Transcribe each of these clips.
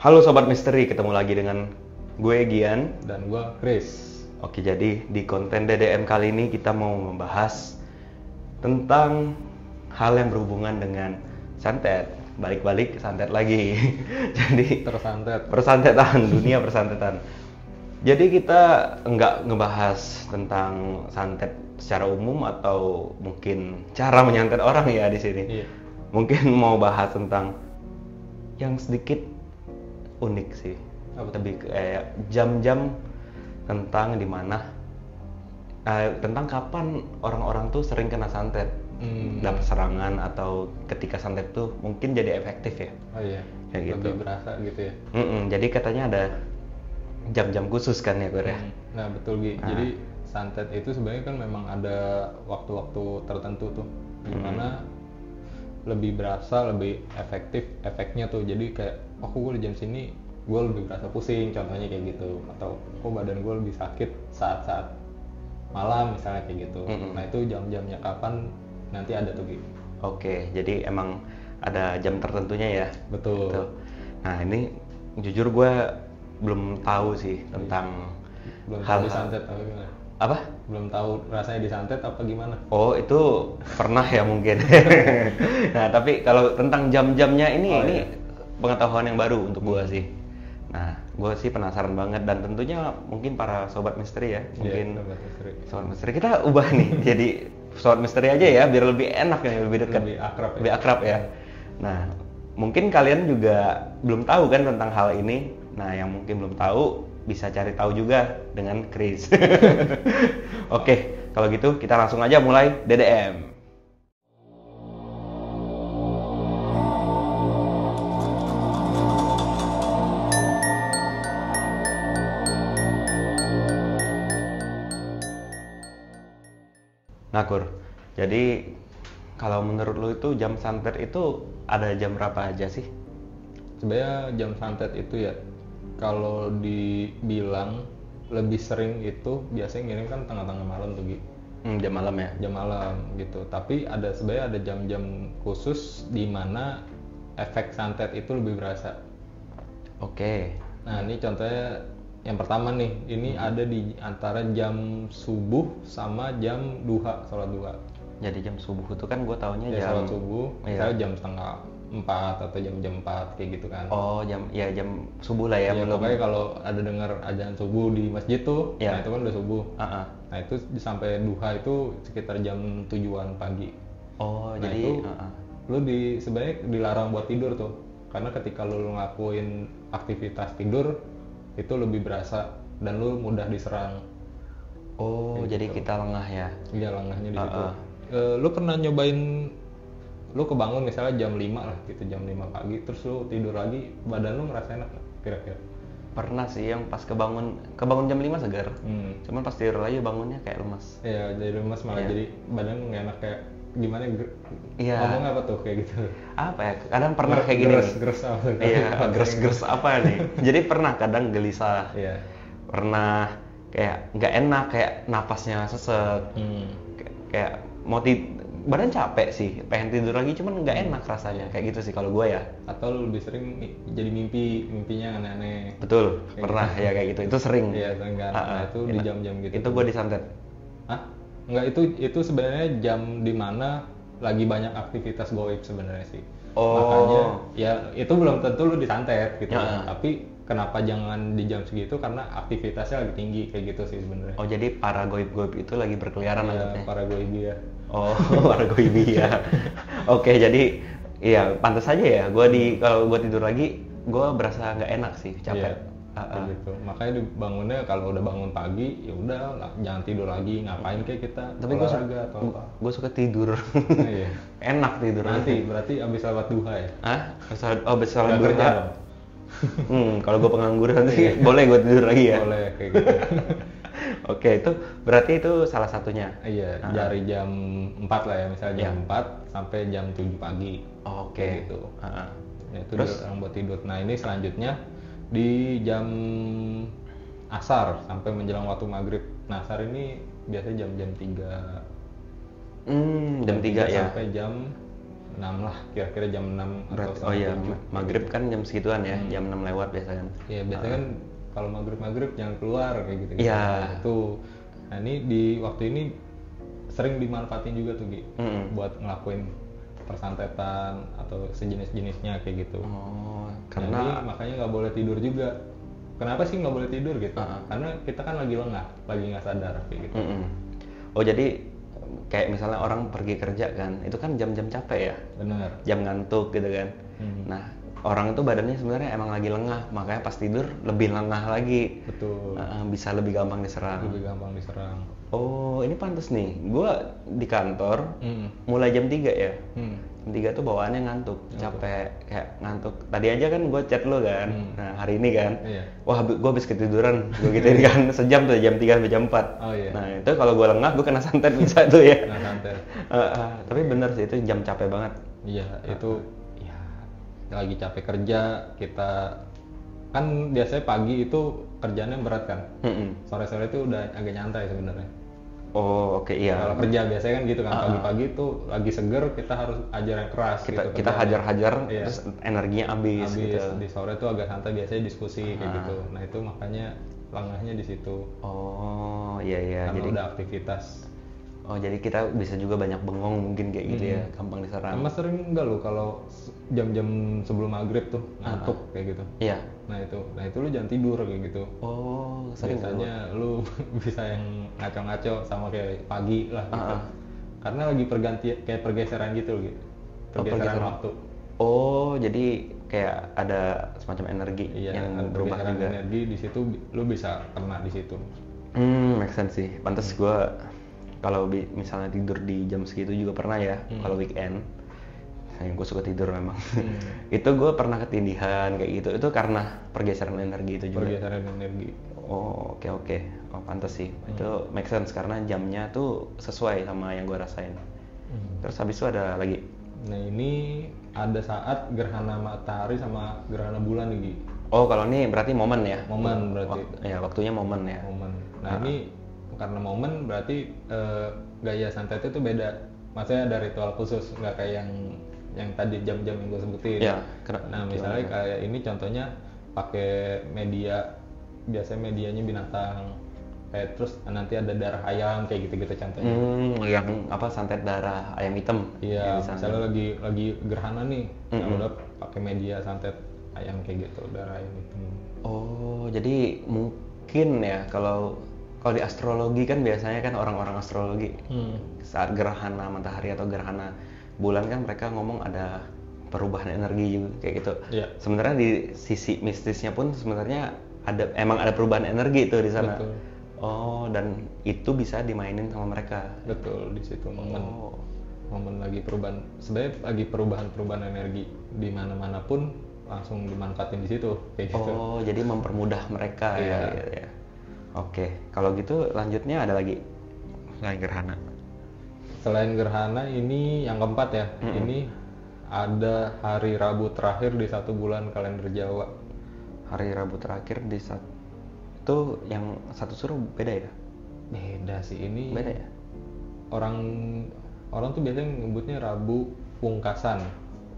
Halo Sobat Misteri, ketemu lagi dengan gue Gian. Dan gue Chris. Oke, jadi di konten DDM kali ini kita mau membahas tentang hal yang berhubungan dengan santet. Balik-balik santet lagi. Jadi persantetan, dunia persantetan. Jadi kita nggak ngebahas tentang santet secara umum atau mungkin cara menyantet orang ya di sini. Iya. Mungkin mau bahas tentang yang sedikit unik sih. Lebih kayak jam-jam tentang dimana tentang kapan orang-orang tuh sering kena santet, dapat serangan atau ketika santet tuh mungkin jadi efektif ya. Oh iya. Kayak gitu. Lebih berasa gitu ya. Jadi katanya ada jam-jam khusus kan ya Gur ya. Nah betul Gi. Jadi santet itu sebenarnya kan memang ada waktu-waktu tertentu tuh dimana lebih berasa, lebih efektif efeknya tuh. Jadi kayak gue di jam sini gue lebih berasa pusing contohnya kayak gitu, atau kok badan gue lebih sakit saat-saat malam misalnya kayak gitu. Nah itu jam-jamnya kapan nanti ada tuh Gi. Oke, jadi emang ada jam tertentunya ya. Betul. Gitu. Nah ini jujur gue belum tahu sih tentang Belum tahu hal-hal. disantet apa gimana? Apa? Belum tahu rasanya disantet apa gimana? Oh itu pernah ya mungkin. Nah tapi kalau tentang jam-jamnya ini pengetahuan yang baru untuk gue sih. Nah gue sih penasaran banget dan tentunya mungkin para sobat misteri ya, mungkin sobat misteri kita ubah nih jadi sobat misteri aja ya biar lebih enak nih, lebih dekat, lebih akrab ya. Nah mungkin kalian juga belum tahu kan tentang hal ini. Nah yang mungkin belum tahu bisa cari tahu juga dengan Chris. Oke, kalau gitu kita langsung aja mulai DDM. Nah Kur, jadi kalau menurut lu itu jam santet itu ada jam berapa aja sih? Sebenarnya jam santet itu ya, kalau dibilang lebih sering itu biasanya ngirim kan tengah-tengah malam tuh Gi. Jam malam ya? Jam malam gitu. Tapi sebenarnya ada jam-jam khusus di mana efek santet itu lebih berasa. Oke. Nah ini contohnya yang pertama nih, ini ada di antara jam subuh sama jam duha, sholat duha. Jadi jam subuh itu kan gue taunya Ya, jam sholat subuh, misalnya jam setengah 4 atau jam 4 kayak gitu kan. Oh jam subuh lah ya, Ya, belum. pokoknya kalau ada dengar azan subuh di masjid tuh, Ya. nah itu kan udah subuh. Uh-uh. Nah itu sampai duha itu sekitar jam 7-an pagi. Oh Nah jadi itu lu sebenarnya dilarang buat tidur tuh, karena ketika lu ngelakuin aktivitas tidur itu lebih berasa dan lu mudah diserang. Oh Kayak jadi gitu. kita lengah ya. Iya, lengahnya di situ. Lu pernah nyobain lu kebangun misalnya jam 5 lah gitu, jam 5 pagi, terus lu tidur lagi, badan lu ngerasa enak nggak kira-kira? Pernah sih yang pas kebangun jam 5 segar. Cuman pas tidur lagi bangunnya kayak lemas. Iya, jadi lemas malah, jadi badan nggak enak kayak gimana? Iya. Ngomongnya apa tuh kayak gitu? Apa ya? Kadang pernah kayak gini. Geres apa? Iya, geres apa nih? Jadi pernah kadang gelisah. Iya. Pernah kayak nggak enak, kayak napasnya sesek. Kayak badan capek sih, pengen tidur lagi cuman nggak enak rasanya, kayak gitu sih kalau gue ya. Atau lu lebih sering jadi mimpinya aneh-aneh. Betul, Kayak pernah gitu. ya kayak gitu, itu sering. Iya, sering kan. Nah, itu di jam-jam gitu. Itu gue disantet. Hah? Enggak, itu sebenarnya jam dimana lagi banyak aktivitas goib sebenarnya sih. Makanya ya itu belum tentu lu disantet gitu. Tapi kenapa jangan di jam segitu, karena aktivitasnya lagi tinggi kayak gitu sih sebenarnya. Oh jadi para goib-goib itu lagi berkeliaran anggapnya. Para goibi ya. Oh para goibi ya. Oke, jadi iya pantas aja ya. Kalau gue tidur lagi, gue berasa nggak enak sih, capek. Kayak gitu. Makanya dibangunnya kalau udah bangun pagi, ya udah jangan tidur lagi, ngapain kayak kita. Tapi gue suka tidur. Iya. Enak tidur. Nanti berarti abis lewat duha ya? Hah? Abis sholat duha. Kalau gue pengangguran sih boleh gue tidur lagi ya. Boleh kayak gitu. Oke, itu berarti itu salah satunya. Iya, dari jam 4 lah ya, misalnya jam 4 sampai jam 7 pagi. Oke. Gitu. Ya, itu Terus orang buat tidur. Nah ini selanjutnya di jam asar sampai menjelang waktu maghrib. Nah asar ini biasanya jam 3. Jam 3 ya. Sampai jam lah, kira-kira jam 6 atau Oh iya, setengah 7. maghrib kan jam segituan ya, jam 6 lewat biasa kan. Iya, biasanya kan kalau maghrib jangan keluar kayak gitu. Iya. Nah, itu. Nah, ini di waktu ini sering dimanfaatin juga tuh Gi, buat ngelakuin persantetan atau sejenis-jenisnya kayak gitu. Oh, Karena karena makanya nggak boleh tidur juga. Kenapa sih nggak boleh tidur gitu? Karena kita kan lagi lengah, lagi nggak sadar kayak gitu. Oh jadi kayak misalnya orang pergi kerja kan, itu kan jam-jam capek ya, Benar. jam ngantuk gitu kan. Nah orang itu badannya sebenarnya emang lagi lengah, makanya pas tidur lebih lengah lagi. Betul. Bisa lebih gampang diserang. Lebih gampang diserang. Oh ini pantas nih, gua di kantor mulai jam 3 ya. Jam 3 tuh bawaannya ngantuk, capek, kayak ngantuk. Tadi aja kan gua chat lo kan, nah hari ini kan, Iya. wah gua habis ketiduran, gua gituin kan sejam tuh, jam 3 sampai jam 4. Oh iya. Nah itu kalau gua lengah, gua kena santet bisa tuh ya. Nah, santai. Tapi bener sih, itu jam capek banget. Iya, itu ya lagi capek kerja, kita kan biasanya pagi itu kerjanya berat kan. Sore-sore itu udah agak nyantai sebenarnya. Oh oke, iya. Kalau kerja biasanya kan gitu kan, pagi-pagi tuh lagi seger, kita harus ajar yang keras Kita gitu. kita hajar-hajar, Iya. terus energinya habis gitu. Di sore tuh agak santai, biasanya diskusi kayak gitu. Nah itu makanya lengahnya di situ. Oh iya iya. Karena Jadi udah aktivitas. oh jadi kita bisa juga banyak bengong mungkin kayak gitu ya, gampang diserang. Sama sering enggak lo kalau jam-jam sebelum maghrib tuh ngantuk kayak gitu. Iya. Nah itu lu jangan tidur kayak gitu. Oh sering nggak gua? Biasanya lu bisa yang ngaco-ngaco sama kayak pagi lah gitu. Karena lagi kayak pergeseran gitu loh gitu. Pergeseran waktu. Oh jadi kayak ada semacam energi Iya, yang berubah pergeseran juga. energi di situ lu bisa kena di situ. Make sense sih. Pantes gua kalau misalnya tidur di jam segitu juga pernah ya, kalau weekend. Sayang gue suka tidur memang. Itu gue pernah ketindihan kayak gitu. Itu karena pergeseran energi itu juga. Pergeseran energi. Oh oke. Oh pantas sih. Itu make sense karena jamnya tuh sesuai sama yang gue rasain. Terus habis itu ada lagi. Nah ini ada saat gerhana matahari sama gerhana bulan nih Gi. Oh kalau ini berarti momen ya? Momen berarti. Ya waktunya momen ya. Momen. Nah ini karena momen berarti gaya santet itu beda. Maksudnya ada ritual khusus, nggak kayak yang tadi jam-jam yang gue sebutin. Ya, nah misalnya kayak ini contohnya pakai media, biasanya medianya binatang. Kayak terus nanti ada darah ayam kayak gitu-gitu contohnya. Yang apa santet darah ayam hitam. Iya, misalnya lagi gerhana nih, nah udah pakai media santet ayam kayak gitu, darah ayam hitam. Oh, jadi mungkin ya kalau di astrologi kan biasanya kan orang-orang astrologi saat gerhana matahari atau gerhana bulan kan mereka ngomong ada perubahan energi juga kayak gitu. Iya. Sebenarnya di sisi mistisnya pun sebenarnya emang ada perubahan energi itu di sana. Betul. Oh, dan itu bisa dimainin sama mereka. Betul, di situ momen lagi perubahan, sebenarnya lagi perubahan energi di mana-mana pun langsung dimanfaatin di situ kayak gitu. Oh, jadi mempermudah mereka Iya. ya. Oke, kalau gitu lanjutnya ada lagi selain gerhana. Selain gerhana ini yang keempat ya, ini ada hari Rabu terakhir di 1 bulan kalender Jawa. Hari Rabu terakhir di itu yang satu suruh beda ya? Beda sih ini. Beda ya? Orang tuh biasanya nyebutnya Rabu Pungkasan.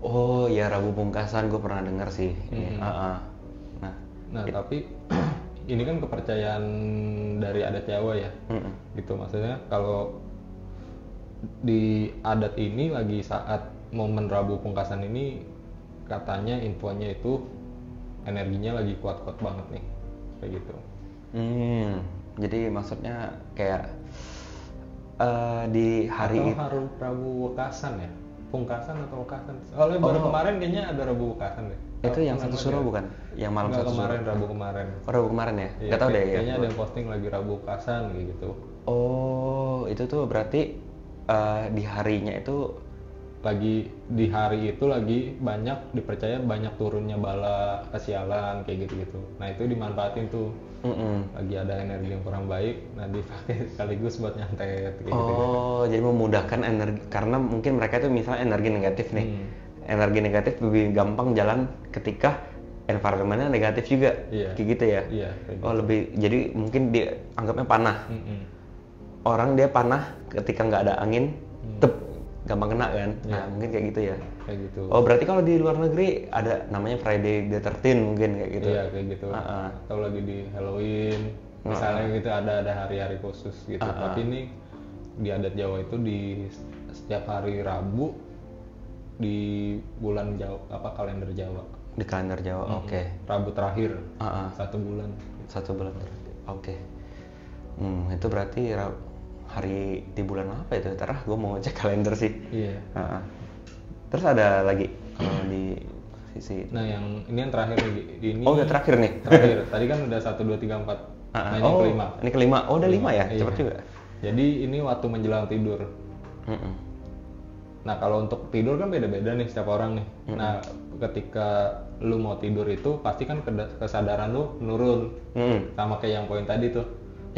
Oh ya Rabu Pungkasan, gue pernah dengar sih. Nah tapi ini kan kepercayaan dari adat Jawa ya, gitu maksudnya kalau di adat ini lagi saat momen Rabu Pungkasan ini katanya infonya itu energinya lagi kuat-kuat banget nih, kayak gitu. Jadi maksudnya kayak di hari atau Rabu Wekasan ya, Pungkasan atau Wekasan? Soalnya baru kemarin kayaknya ada Rabu Wekasan deh. Itu yang satu suruh bukan? Yang malam Enggak, satu suruh? kemarin Rabu kemarin. Oh Rabu kemarin ya? Iya, Gak tau deh ya. Kayaknya ada yang posting lagi Rabu Wekasan kayak gitu. Oh itu tuh berarti di harinya itu lagi di hari itu lagi banyak dipercaya banyak turunnya bala kesialan kayak gitu-gitu. Nah itu dimanfaatin tuh. Lagi ada energi yang kurang baik, nah dipakai sekaligus buat nyantet kayak gitu. Oh jadi memudahkan energi karena mungkin mereka itu misalnya energi negatif nih. Energi negatif lebih gampang jalan ketika environment-nya negatif juga. Kayak gitu ya. Iya, kayak Oh lebih jadi mungkin dianggapnya panah. Orang dia panah ketika nggak ada angin, gampang kena kan. Nah, mungkin kayak gitu ya. Kayak gitu. Oh, berarti kalau di luar negeri ada namanya Friday the 13 mungkin kayak gitu. Iya, kayak gitu. Atau lagi di Halloween, misalnya gitu ada hari-hari khusus gitu. Tapi ini di adat Jawa itu di setiap hari Rabu di bulan Jawa, kalender Jawa. Di kalender Jawa, oke. Rabu terakhir, 1 bulan. 1 bulan oke. Itu berarti hari di bulan apa itu? Ntar gue mau cek kalender sih. Iya. Terus ada lagi kalau di sisi. Nah ini yang terakhir lagi. Ini. Oh udah terakhir nih. Terakhir. Tadi kan udah 1, 2, 3, 4. Nah ini kelima. Ini kelima. Oh udah 5 ya? Cepet juga. Jadi ini waktu menjelang tidur. Nah kalau untuk tidur kan beda-beda nih setiap orang nih. Nah ketika lu mau tidur itu pasti kan kesadaran lu menurun. Sama kayak yang poin tadi tuh.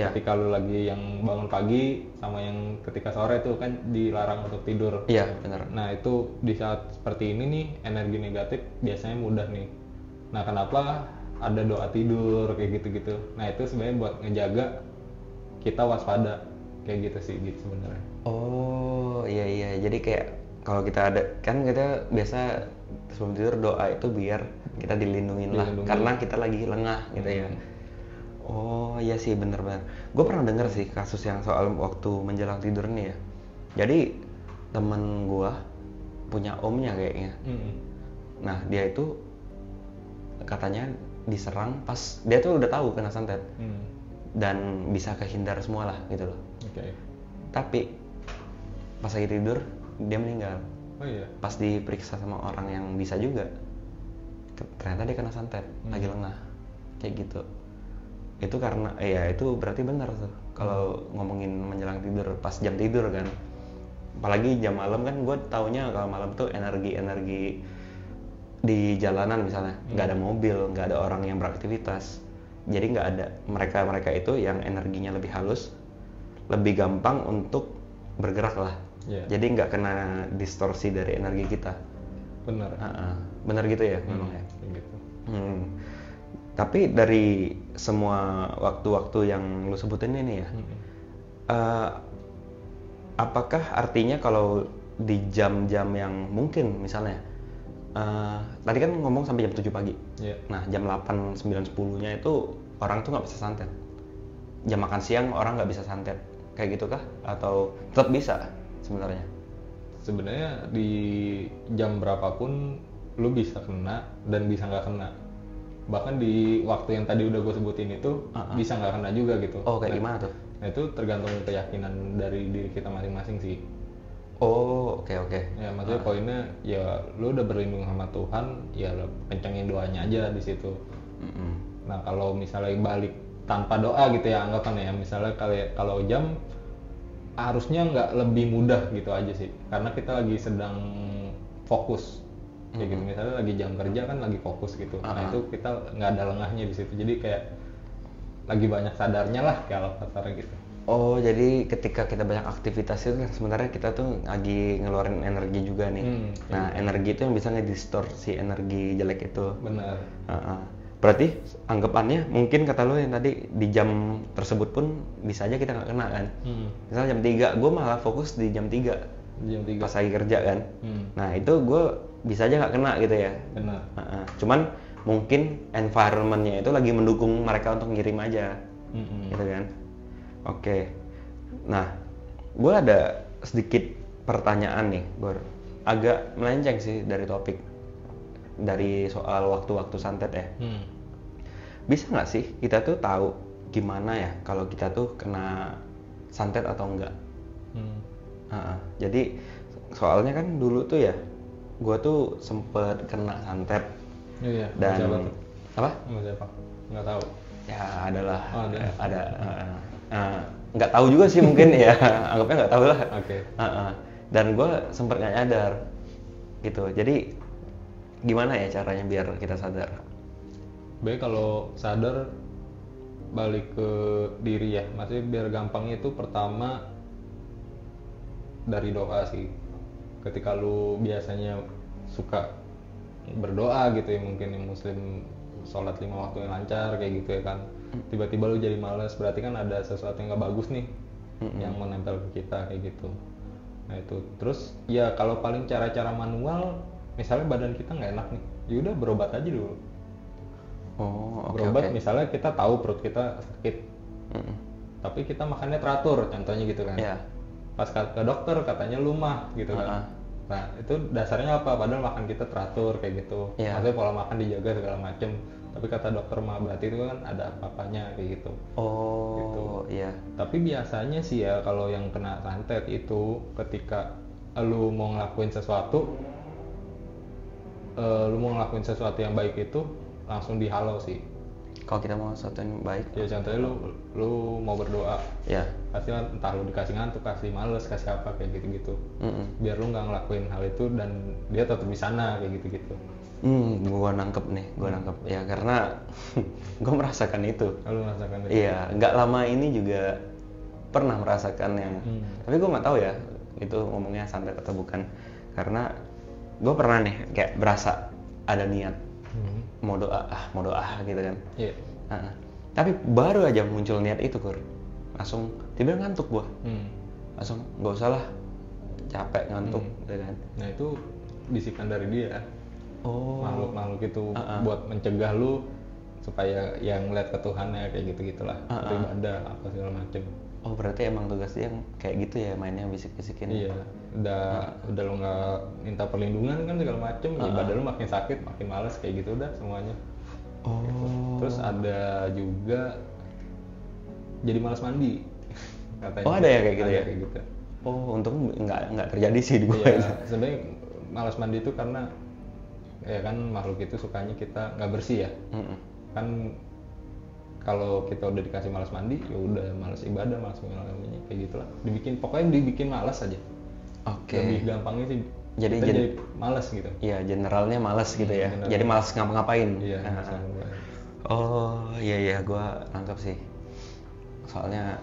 Ketika lu lagi yang bangun pagi sama yang ketika sore tuh kan dilarang untuk tidur. Iya benar. Nah itu di saat seperti ini nih energi negatif biasanya mudah nih. Nah kenapa ada doa tidur kayak gitu-gitu. Nah itu sebenarnya buat ngejaga kita waspada kayak gitu sih gitu sebenarnya. Oh iya jadi kayak kalau kita ada kan kita biasa sebelum tidur doa itu biar kita dilindungin lah karena kita lagi lengah gitu ya. Oh iya sih bener-bener. Gue pernah denger sih kasus yang soal waktu menjelang tidur nih ya. Jadi temen gue punya omnya kayaknya. Nah dia itu katanya diserang pas dia tuh udah tahu kena santet dan bisa kehindar semua lah gitu loh. Tapi pas lagi tidur dia meninggal. Oh iya. Pas diperiksa sama orang yang bisa juga ternyata dia kena santet lagi lengah kayak gitu. Itu karena itu berarti benar tuh kalau ngomongin menjelang tidur pas jam tidur kan, apalagi jam malam kan gue taunya kalau malam tuh energi di jalanan misalnya nggak ada mobil, nggak ada orang yang beraktivitas, jadi nggak ada mereka itu yang energinya lebih halus, lebih gampang untuk bergerak lah. Jadi nggak kena distorsi dari energi kita. Benar. Benar gitu ya memang ya. Gitu. Tapi dari semua waktu-waktu yang lu sebutin ini ya, apakah artinya kalau di jam-jam yang mungkin misalnya, tadi kan ngomong sampai jam 7 pagi, nah jam 8, 9, 10-nya itu orang tuh nggak bisa santet, jam makan siang orang nggak bisa santet, kayak gitu kah? Atau tetap bisa sebenarnya? Sebenarnya di jam berapapun lu bisa kena dan bisa nggak kena. Bahkan di waktu yang tadi udah gue sebutin itu bisa nggak kena juga gitu. Oh kayak gimana tuh? Nah itu tergantung keyakinan dari diri kita masing-masing sih. Oh oke. Ya maksudnya poinnya ya lu udah berlindung sama Tuhan, ya lu kencengin doanya aja di situ. Nah kalau misalnya balik tanpa doa gitu ya anggapan ya, misalnya kalau jam harusnya nggak lebih mudah gitu aja sih, karena kita lagi sedang fokus. Kayak gitu misalnya lagi jam kerja kan lagi fokus gitu. Nah itu kita nggak ada lengahnya di situ, jadi kayak lagi banyak sadarnya lah kalau kasarnya gitu. Oh jadi ketika kita banyak aktivitas itu kan sebenarnya kita tuh lagi ngeluarin energi juga nih. Nah energi itu yang bisa ngedistorsi energi jelek itu. Benar. Berarti anggapannya mungkin kata lo yang tadi di jam tersebut pun bisa aja kita nggak kena kan. Misalnya jam 3 gue malah fokus di jam 3 pas lagi kerja kan. Nah itu gue bisa aja nggak kena gitu ya. Benar. Cuman mungkin environment-nya itu lagi mendukung mereka untuk ngirim aja, gitu kan. Oke. Nah, gue ada sedikit pertanyaan nih, Bor. Agak melenceng sih dari topik, dari soal waktu-waktu santet ya. Bisa nggak sih kita tuh tahu gimana ya kalau kita tuh kena santet atau enggak? Jadi soalnya kan dulu tuh ya gue tuh sempet kena santet. Iya. Dan apa? Siapa? Nggak tahu. Ya adalah ada. Nggak tahu juga sih mungkin ya, anggapnya nggak tahu lah. Oke. Dan gue sempet nggak nyadar gitu. Jadi gimana ya caranya biar kita sadar? Baik kalau sadar balik ke diri ya, maksudnya biar gampangnya itu pertama dari doa sih. Ketika lu biasanya suka berdoa gitu ya, mungkin yang muslim sholat 5 waktu yang lancar kayak gitu ya kan, tiba-tiba lu jadi malas, berarti kan ada sesuatu yang gak bagus nih yang menempel ke kita kayak gitu. Nah itu terus ya kalau paling cara-cara manual, misalnya badan kita nggak enak nih, ya udah berobat aja dulu. Oh, oke Berobat oke. misalnya kita tahu perut kita sakit, Mm-mm. tapi kita makannya teratur, contohnya gitu kan. Iya. Pas ke dokter katanya lu mah gitu kan. Uh-uh. Nah itu dasarnya apa? Padahal makan kita teratur kayak gitu. Iya. Maksudnya pola makan dijaga segala macem. Tapi kata dokter mah berarti itu kan ada apa-apanya kayak gitu. Oh, Gitu. iya. Tapi biasanya sih ya kalau yang kena santet itu ketika lu mau ngelakuin sesuatu, yang baik itu langsung dihalau sih. Kalau kita mau sesuatu yang baik, Ya contohnya lu mau berdoa, ya. pasti kan entah lu dikasih ngantuk, kasih males, kasih apa kayak gitu-gitu. Mm-mm. Biar lu nggak ngelakuin hal itu dan dia tetap di sana kayak gitu-gitu. Gua nangkep nih, ya karena gua merasakan itu. Lu merasakan itu? Iya, nggak lama ini juga pernah merasakan yang, tapi gua nggak tahu ya itu ngomongnya santet atau bukan, karena gua pernah nih kayak berasa ada niat mau doa gitu kan. Iya. Nah, tapi baru aja muncul niat itu Kur, langsung tiba-tiba ngantuk gua, langsung nggak usah lah, capek ngantuk gitu kan. Nah itu bisikan dari dia. Oh. Makhluk-makhluk itu buat mencegah lu supaya yang ngeliat ke Tuhannya kayak gitu-gitulah, beribadah apa segala macem. Oh berarti emang tugas dia yang kayak gitu ya, mainnya bisik-bisikin. Iya, udah lu nggak minta perlindungan kan segala macem, ibadah lu makin sakit, makin males kayak gitu udah semuanya. Oh. Gitu. Terus ada juga jadi malas mandi. Katanya. Oh ada ya kayak gitu Ada ya? kayak gitu. Oh untung nggak terjadi sih di gua. Iya, sebenarnya malas mandi itu karena ya kan makhluk itu sukanya kita nggak bersih ya. Kan kalau kita udah dikasih malas mandi, ya udah malas ibadah, malas ngelakuinnya kayak gitulah. Pokoknya dibikin malas aja. Oke. Lebih gampangnya sih. Jadi malas gitu. Iya generalnya malas gitu ya. General. Jadi malas ngapa-ngapain. Iya. Oh iya gua nangkep sih. Soalnya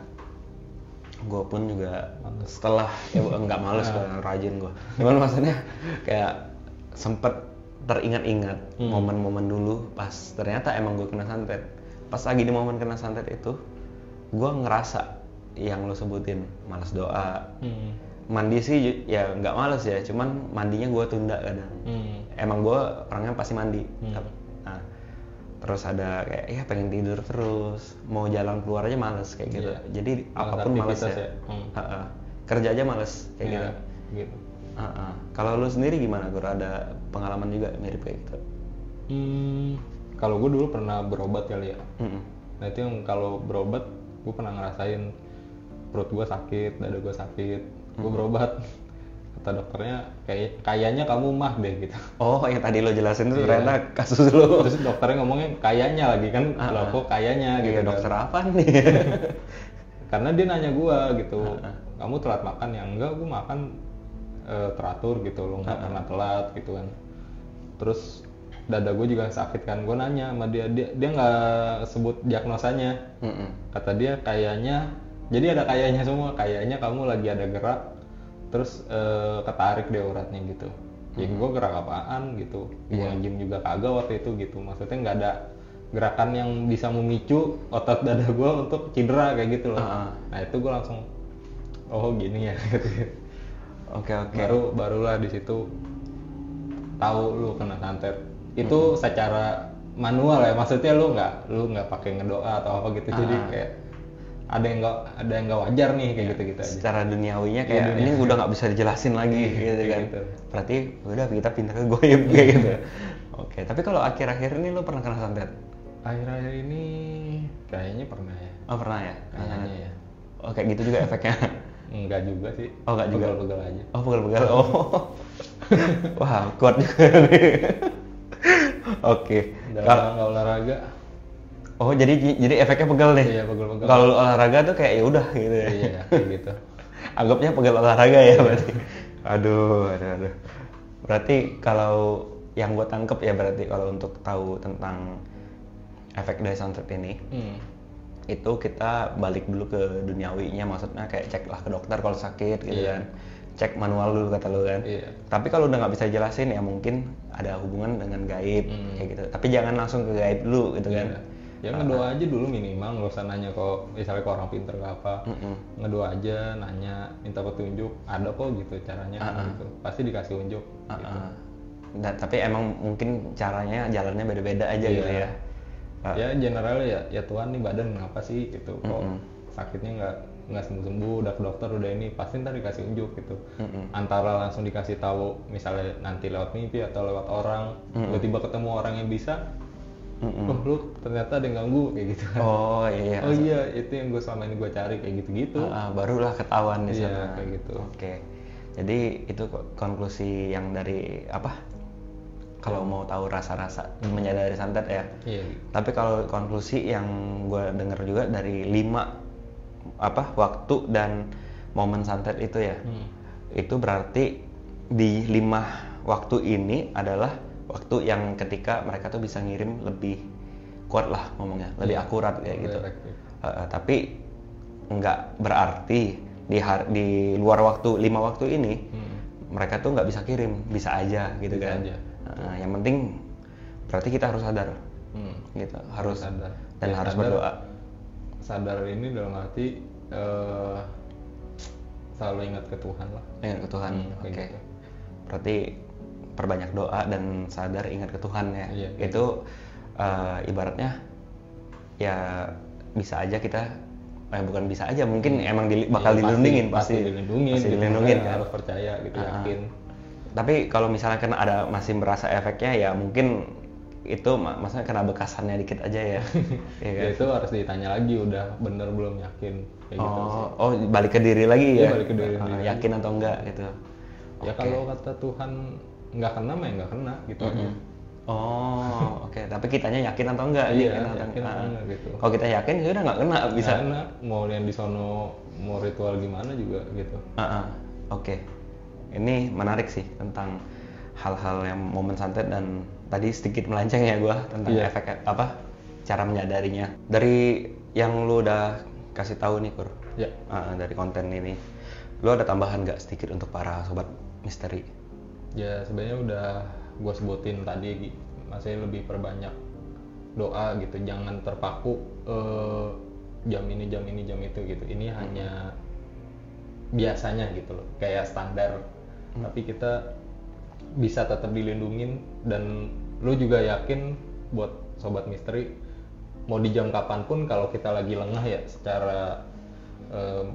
gua pun juga setelah nggak males gua rajin gua. Cuman maksudnya kayak sempet teringat-ingat momen-momen dulu pas ternyata emang gua kena santet. Pas lagi di momen kena santet itu, gue ngerasa yang lo sebutin, malas doa. Mandi sih ya nggak males ya, cuman mandinya gue tunda kadang. Emang gue orangnya pasti mandi. Nah, terus ada kayak ya pengen tidur terus, mau jalan keluar aja males kayak gitu. Iya. Jadi apapun males ya. Kerja aja males kayak gitu. Gitu. Kalau lo sendiri gimana? Gue ada pengalaman juga mirip kayak gitu. Kalau gue dulu pernah berobat kali ya. Nah itu yang kalau berobat gue pernah ngerasain perut gue sakit, dada gue sakit. Gue berobat, kata dokternya kayaknya kamu mah deh gitu. Oh yang tadi lo jelasin tuh ternyata kasus lo. Terus dokternya ngomongnya kayaknya lagi kan, lo kok kayaknya gitu. Dokter apa nih? Karena dia nanya gue gitu, kamu telat makan ya? Enggak, gue makan teratur gitu, lo nggak pernah telat gitu kan. Terus dada gue juga sakit kan, gue nanya sama dia nggak sebut diagnosanya. Kata dia kayaknya, jadi ada kayaknya semua, kayaknya kamu lagi ada gerak terus ketarik deh uratnya gitu. Ya gue gerak apaan gitu, gue nge-gym juga kagak waktu itu gitu, maksudnya nggak ada gerakan yang bisa memicu otot dada gue untuk cedera kayak gitu loh. Nah itu gue langsung oh gini ya gitu. Oke. Barulah di situ tahu lu kena santet. Itu secara manual ya, maksudnya lu nggak pakai ngedoa atau apa gitu. Jadi kayak ada yang nggak wajar nih kayak gitu aja. Secara duniawinya kayak ini udah nggak bisa dijelasin lagi gitu kan. Gitu. Berarti udah kita pindah ke goib kayak gitu. Oke, tapi kalau akhir-akhir ini lu pernah kena santet? Akhir-akhir ini kayaknya pernah ya. Oh pernah ya? Kayaknya ya. Oh kayak gitu juga efeknya? Enggak juga sih. Oh enggak juga? Pegel-pegel aja. Oh pegel-pegel, oh. Wah kuat juga nih. Oke. Kalau nggak olahraga. Oh jadi efeknya pegel nih? Iya pegel-pegel. Kalau olahraga tuh kayak ya udah gitu ya? Iya kayak gitu. Anggapnya pegel olahraga ya berarti? Aduh. Berarti kalau yang gue tangkep ya berarti kalau untuk tahu tentang efek dari santet ini, itu kita balik dulu ke duniawinya, maksudnya kayak ceklah ke dokter kalau sakit gitu kan, cek manual dulu kata lu kan. Tapi kalau udah nggak bisa jelasin ya mungkin ada hubungan dengan gaib kayak gitu. Tapi jangan langsung ke gaib dulu gitu kan. Ya ngedoa aja dulu minimal, nggak usah nanya kok misalnya ke orang pinter ke apa. Ngedoa aja, nanya, minta petunjuk, ada kok gitu caranya gitu. Pasti dikasih unjuk gitu. Tapi emang mungkin caranya jalannya beda-beda aja gitu ya. Ya general ya Tuhan nih badan ngapa sih gitu, kok sakitnya nggak sembuh-sembuh, udah ke dokter udah ini, pasti ntar dikasih unjuk gitu. Antara langsung dikasih tahu misalnya nanti lewat mimpi atau lewat orang, tiba-tiba ketemu orang yang bisa, oh lu ternyata ada yang ganggu kayak gitu kan. Oh iya. Oh iya, itu yang gue selama ini gue cari kayak gitu-gitu. Barulah ketahuan di sana. Iya kayak gitu. Oke. Jadi itu konklusi yang dari apa? Kalau mau tahu rasa-rasa menyadari santet ya. Iya. Tapi kalau konklusi yang gue dengar juga dari 5 waktu dan momen santet itu ya. Itu berarti di 5 waktu ini adalah waktu yang ketika mereka tuh bisa ngirim lebih kuat lah ngomongnya, lebih akurat kayak gitu. Tapi nggak berarti di luar waktu 5 waktu ini mereka tuh nggak bisa kirim, bisa aja gitu bisa kan. Aja. Yang penting berarti kita harus sadar, gitu, harus sadar dan harus sadar, berdoa. Sadar ini dalam arti selalu ingat ke Tuhan lah. Ingat ke Tuhan, oke. Gitu. Berarti perbanyak doa dan sadar ingat ke Tuhan ya. Iya, itu ibaratnya ya bisa aja kita, bukan bisa aja, mungkin emang bakal dilindungin, pasti dilindungin kan. Harus percaya gitu, yakin. Tapi kalau misalnya kan masih merasa efeknya ya mungkin itu maksudnya kena bekasannya dikit aja ya. Ya, kan? Ya itu harus ditanya lagi udah bener belum yakin kayak gitu sih. Oh balik ke diri lagi ya. Balik ke diri yakin atau enggak gitu. Ya kalau kata Tuhan nggak kena mah nggak kena gitu aja. Oke. Tapi kitanya yakin atau enggak? Iya, yakin atau enggak gitu. Kalau kita yakin ya udah nggak kena, bisa. Nggak kena, mau yang di sono mau ritual gimana juga gitu. Oke. Ini menarik sih tentang hal-hal yang momen santet, dan tadi sedikit melenceng ya gue tentang efek cara menyadarinya. Dari yang lu udah kasih tahu nih Kur, dari konten ini, lu ada tambahan nggak sedikit untuk para sobat misteri? Ya sebenarnya udah gue sebutin tadi, masih lebih perbanyak doa gitu, jangan terpaku jam ini jam itu gitu. Ini hanya biasanya gitu loh, kayak standar. Tapi kita bisa tetap dilindungin, dan lu juga yakin buat sobat misteri, mau di jam kapanpun kalau kita lagi lengah ya secara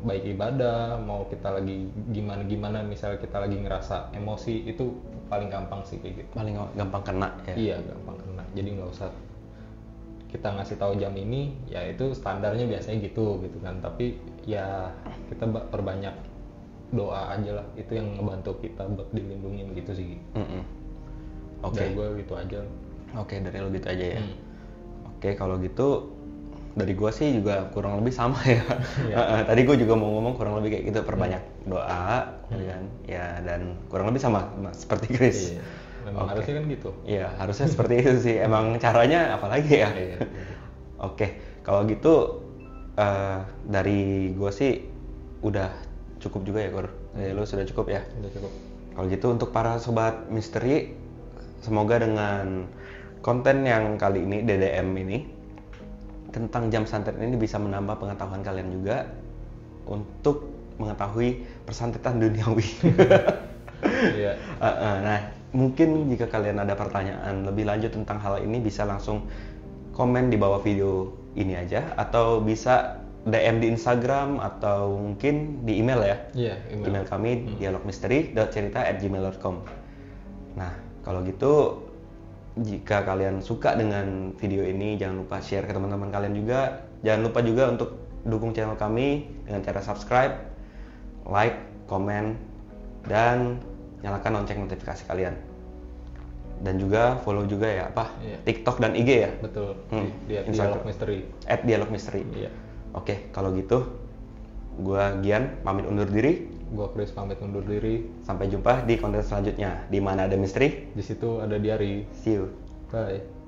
baik ibadah, mau kita lagi gimana misalnya kita lagi ngerasa emosi, itu paling gampang sih kayak gitu. Paling gampang kena ya? Iya gampang kena, jadi nggak usah kita ngasih tahu jam ini, ya itu standarnya biasanya gitu kan. Tapi ya kita perbanyak doa aja lah, itu yang ngebantu kita buat dilindungin gitu sih. Oke. Dari gue gitu aja. Oke, dari lo gitu aja ya. Oke, kalau gitu dari gue sih juga kurang lebih sama ya. Tadi gue juga mau ngomong kurang lebih kayak gitu, perbanyak doa, kan? Ya, dan kurang lebih sama seperti Chris. Iya. Memang harusnya kan gitu. Iya, harusnya seperti itu sih. Emang caranya apalagi ya. Oke, kalau gitu dari gue sih udah cukup juga ya Kur. Lu sudah cukup ya? Sudah cukup. Kalau gitu untuk para sobat misteri, semoga dengan konten yang kali ini, DDM ini, tentang jam santet ini bisa menambah pengetahuan kalian juga untuk mengetahui persantetan duniawi. Iya. Nah, mungkin jika kalian ada pertanyaan lebih lanjut tentang hal ini, bisa langsung komen di bawah video ini aja, atau bisa DM di Instagram, atau mungkin di email ya. Iya, email kami dialogmisteri.cerita@gmail.com. Nah, kalau gitu jika kalian suka dengan video ini, jangan lupa share ke teman-teman kalian juga. Jangan lupa juga untuk dukung channel kami dengan cara subscribe, like, komen, dan nyalakan lonceng notifikasi kalian. Dan juga follow juga ya TikTok dan IG ya. Betul. Di @dialogmisteri. @dialogmisteri. Iya. Oke, kalau gitu gua Gian pamit undur diri. Gua Chris pamit undur diri. Sampai jumpa di konten selanjutnya. Di mana ada misteri, di situ ada diari. See you. Bye.